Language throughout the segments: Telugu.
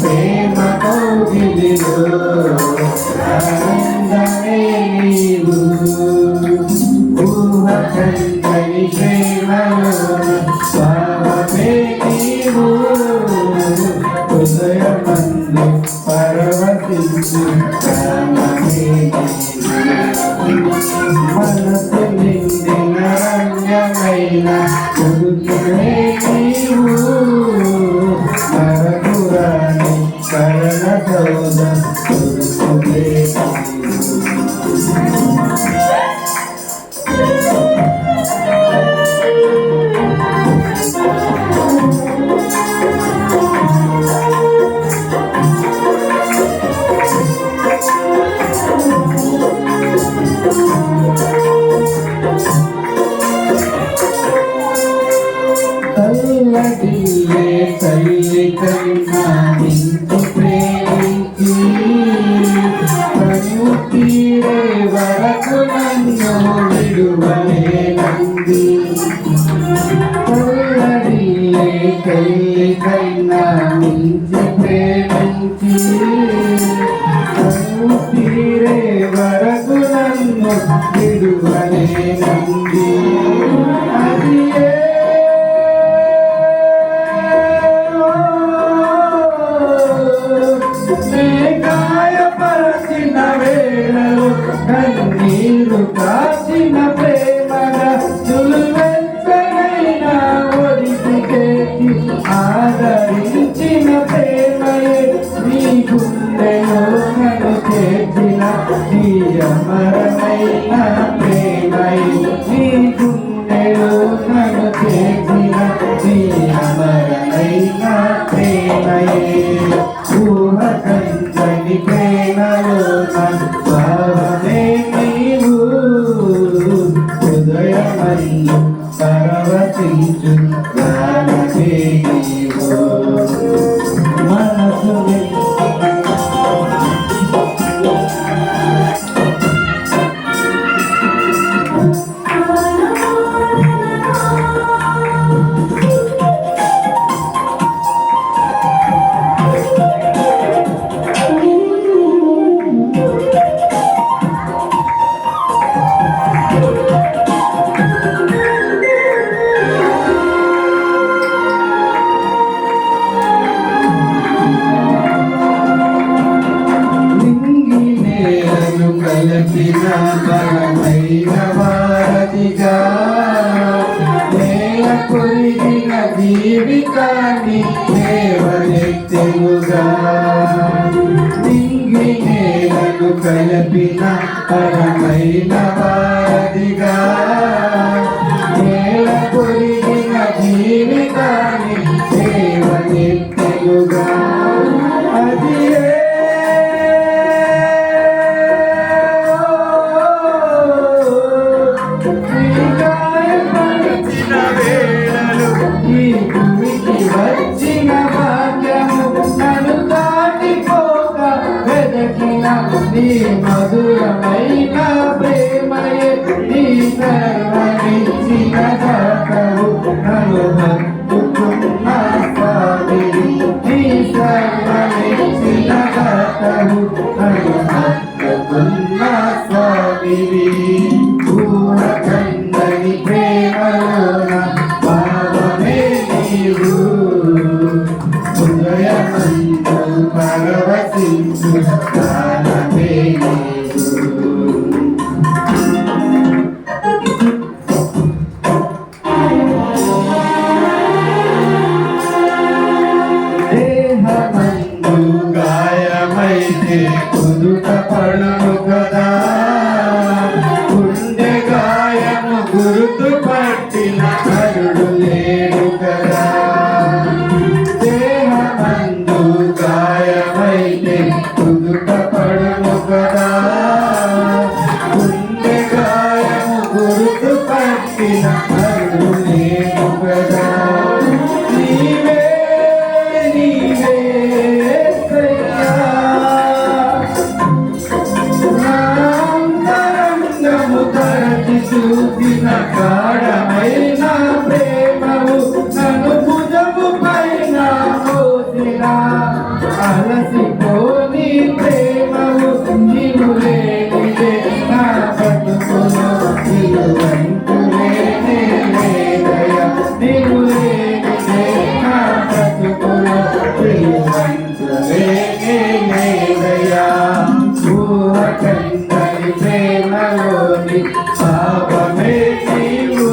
ప్రేమ కౌగిలిలో ఆనందమే నీవు ఊహకందని ప్రేమలో స్వామే నీవు హృదయమందు పరవశించు రామమే మనసు నిండిన రమ్యమైన గురుతులే నీవు మరపురాణి కరణ సౌద గురుతులే తల్లడిల్లే తల్లి కన్నా నింపు ప్రేమించి తను తీరే వరకు నన్ను విడువలేనంది తల్లడిల్లే తల్లి కన్నా నించి ప్రేమించి తను తీరే వరకు నన్ను విడువలేనంది అది గాయపరచిన వేళలో కన్నీరు కాచిన ప్రేమగా చులువెచ్చనైన ఒడికి చేసి ఆదరించిన ప్రేమయే నీ గుండెలో నన్ను చేర్చిన నీ అమరమైన ప్రేమయే నీ గుండెలో నన్ను చేర్చిన నీ అమరమైన ప్రేమయే ఊహకందని ప్రేమలో భావమే నీవు హృదయమల్లు పరవశించు గానమే నీవు మనసు కలపిన బలమైన వారధిగా నేల కొరిగిన జీవితాన్ని లేవనెత్తెనుగా నింగి నేలను కలపిన బలమైన వారధిగా నేల కొరిగిన జీవితాన్ని లేవనెత్తెనుగా అది వచ్చిన భాగ్యము నన్ను దాటిపోక వెదకిన నీ మధురమైన ప్రేమయే నీ సర్వనిచ్చిన దాతవు నన్ను హత్తుకున్న స్వామిని నీ సర్వనిచ్చిన దాతవు నన్ను హత్తుకున్న స్వామిని ఊరకందని ప్రేమలోన భావమే నీవు హృదయమందు పరవశించు గానమే నీవు దేహమందు గాయమైతే కుదుట పడును కదా గుండె గాయము గుర్తు పట్టిన కరుడు లేడు కదా దేహమందు గాయమైతే కుదుట పడును కదా గుండె గాయము గుర్తు పట్టిన కరుడు లేడు కదా నీవే నీవే చూసిన గాఢమైన ప్రేమవు నన్ను భుజము పైన మోసిన అలసిపోని ప్రేమవు నీవు లేనిదే నా బతుకులో నిలువంతులేనే లేదయ్యా నీవు లేనిదే నా బతుకులో నిలువంతులేనే లేదయ్యా ఊహకందని ప్రేమలోని పాపమే నీవు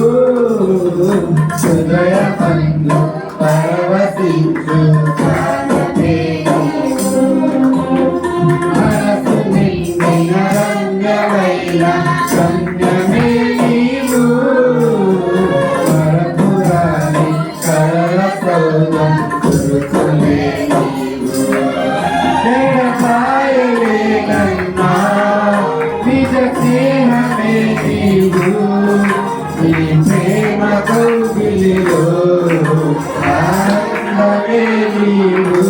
హృదయ పండు పరవశించు మనసు నిండిన రమ్యమైన సంయమే నీవు పరపురాని కరల సౌదం గురుతులే నీవు జయపాయలేనన్నా నిజ స్నేహమే నీవు నీ ప్రేమ కౌగిలిలో ఆనందమే నీవు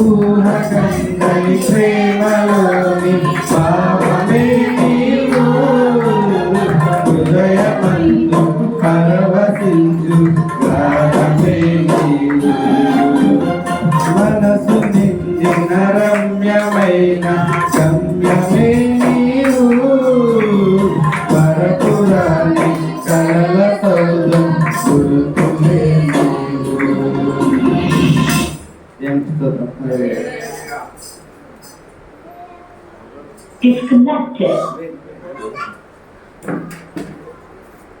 ఊహకందని ప్రేమలోని పాపమే నీవు హృదయమందు పరవశించు రాగమే నీవు మనసు నిండిన రమ్యమైన గమ్యమే నీవు పరపురాని కలల సౌదం గురుతులే Disconnected.